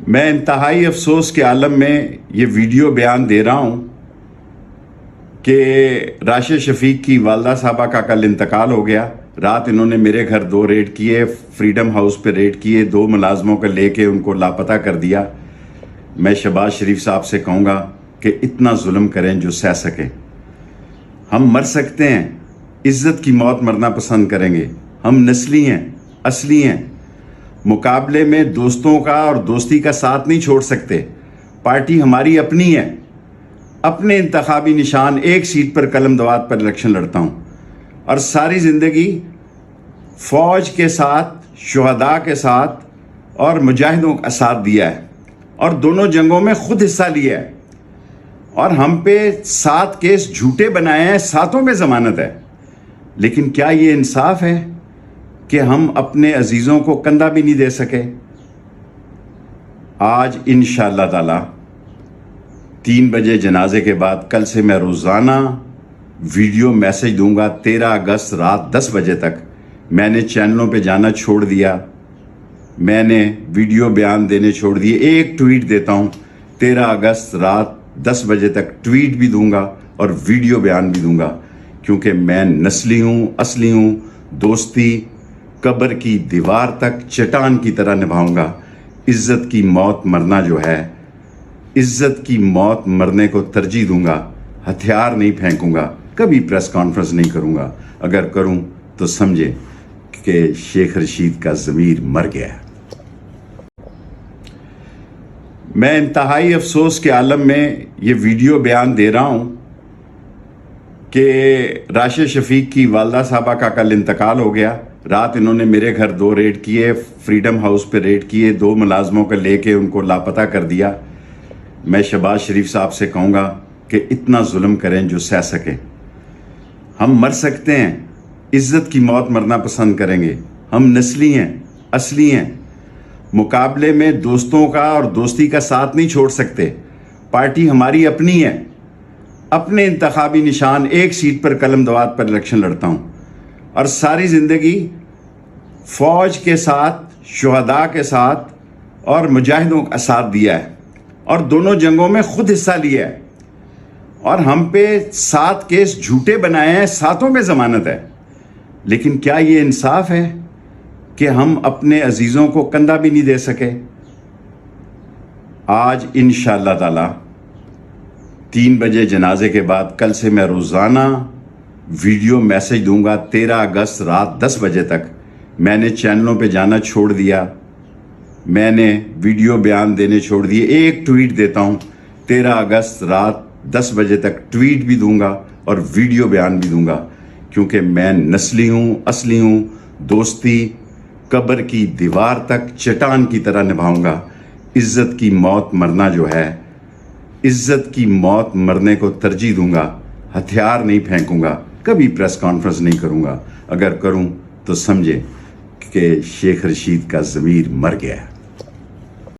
میں انتہائی افسوس کے عالم میں یہ ویڈیو بیان دے رہا ہوں کہ راشد شفیق کی والدہ صاحبہ کا کل انتقال ہو گیا۔ رات انہوں نے میرے گھر 2 ریڈ کیے، فریڈم ہاؤس پہ ریڈ کیے، 2 ملازموں کو لے کے ان کو لاپتہ کر دیا۔ میں شہباز شریف صاحب سے کہوں گا کہ اتنا ظلم کریں جو سہ سکیں۔ ہم مر سکتے ہیں، عزت کی موت مرنا پسند کریں گے۔ ہم نسلی ہیں، اصلی ہیں۔ مقابلے میں دوستوں کا اور دوستی کا ساتھ نہیں چھوڑ سکتے۔ پارٹی ہماری اپنی ہے۔ اپنے انتخابی نشان ایک سیٹ پر قلم دوات پر الیکشن لڑتا ہوں، اور ساری زندگی فوج کے ساتھ، شہداء کے ساتھ اور مجاہدوں کا ساتھ دیا ہے، اور دونوں جنگوں میں خود حصہ لیا ہے، اور ہم پہ 7 کیس جھوٹے بنائے ہیں، 7 میں ضمانت ہے۔ لیکن کیا یہ انصاف ہے کہ ہم اپنے عزیزوں کو کندھا بھی نہیں دے سکے؟ آج انشاءاللہ تعالی 3 بجے جنازے کے بعد کل سے میں روزانہ ویڈیو میسج دوں گا 13 اگست رات 10 بجے تک۔ میں نے چینلوں پہ جانا چھوڑ دیا، میں نے ویڈیو بیان دینے چھوڑ دیے۔ ایک ٹویٹ دیتا ہوں 13 اگست رات 10 بجے تک، ٹویٹ بھی دوں گا اور ویڈیو بیان بھی دوں گا، کیونکہ میں نسلی ہوں، اصلی ہوں۔ دوستی قبر کی دیوار تک چٹان کی طرح نبھاؤں گا۔ عزت کی موت مرنا جو ہے، عزت کی موت مرنے کو ترجیح دوں گا۔ ہتھیار نہیں پھینکوں گا، کبھی پریس کانفرنس نہیں کروں گا۔ اگر کروں تو سمجھے کہ شیخ رشید کا ضمیر مر گیا ہے۔ میں انتہائی افسوس کے عالم میں یہ ویڈیو بیان دے رہا ہوں کہ راشد شفیق کی والدہ صاحبہ کا کل انتقال ہو گیا۔ رات انہوں نے میرے گھر 2 ریڈ کیے، فریڈم ہاؤس پہ ریڈ کیے، 2 ملازموں کو لے کے ان کو لاپتہ کر دیا۔ میں شہباز شریف صاحب سے کہوں گا کہ اتنا ظلم کریں جو سہ سکیں۔ ہم مر سکتے ہیں، عزت کی موت مرنا پسند کریں گے۔ ہم نسلی ہیں، اصلی ہیں۔ مقابلے میں دوستوں کا اور دوستی کا ساتھ نہیں چھوڑ سکتے۔ پارٹی ہماری اپنی ہے۔ اپنے انتخابی نشان ایک سیٹ پر قلم دوات پر الیکشن لڑتا ہوں، اور ساری زندگی فوج کے ساتھ، شہداء کے ساتھ اور مجاہدوں کا ساتھ دیا ہے، اور دونوں جنگوں میں خود حصہ لیا ہے، اور ہم پہ 7 کیس جھوٹے بنائے ہیں، 7 میں ضمانت ہے۔ لیکن کیا یہ انصاف ہے کہ ہم اپنے عزیزوں کو کندھا بھی نہیں دے سکے؟ آج انشاءاللہ تعالی 3 بجے جنازے کے بعد کل سے میں روزانہ ویڈیو میسج دوں گا 13 اگست رات 10 بجے تک۔ میں نے چینلوں پہ جانا چھوڑ دیا، میں نے ویڈیو بیان دینے چھوڑ دیے۔ ایک ٹویٹ دیتا ہوں 13 اگست رات 10 بجے تک، ٹویٹ بھی دوں گا اور ویڈیو بیان بھی دوں گا، کیونکہ میں نسلی ہوں، اصلی ہوں۔ دوستی قبر کی دیوار تک چٹان کی طرح نبھاؤں گا۔ عزت کی موت مرنا جو ہے، عزت کی موت مرنے کو ترجیح دوں گا۔ ہتھیار نہیں پھینکوں گا، کبھی پریس کانفرنس نہیں کروں گا۔ اگر کروں تو سمجھے کہ شیخ رشید کا ضمیر مر گیا ہے۔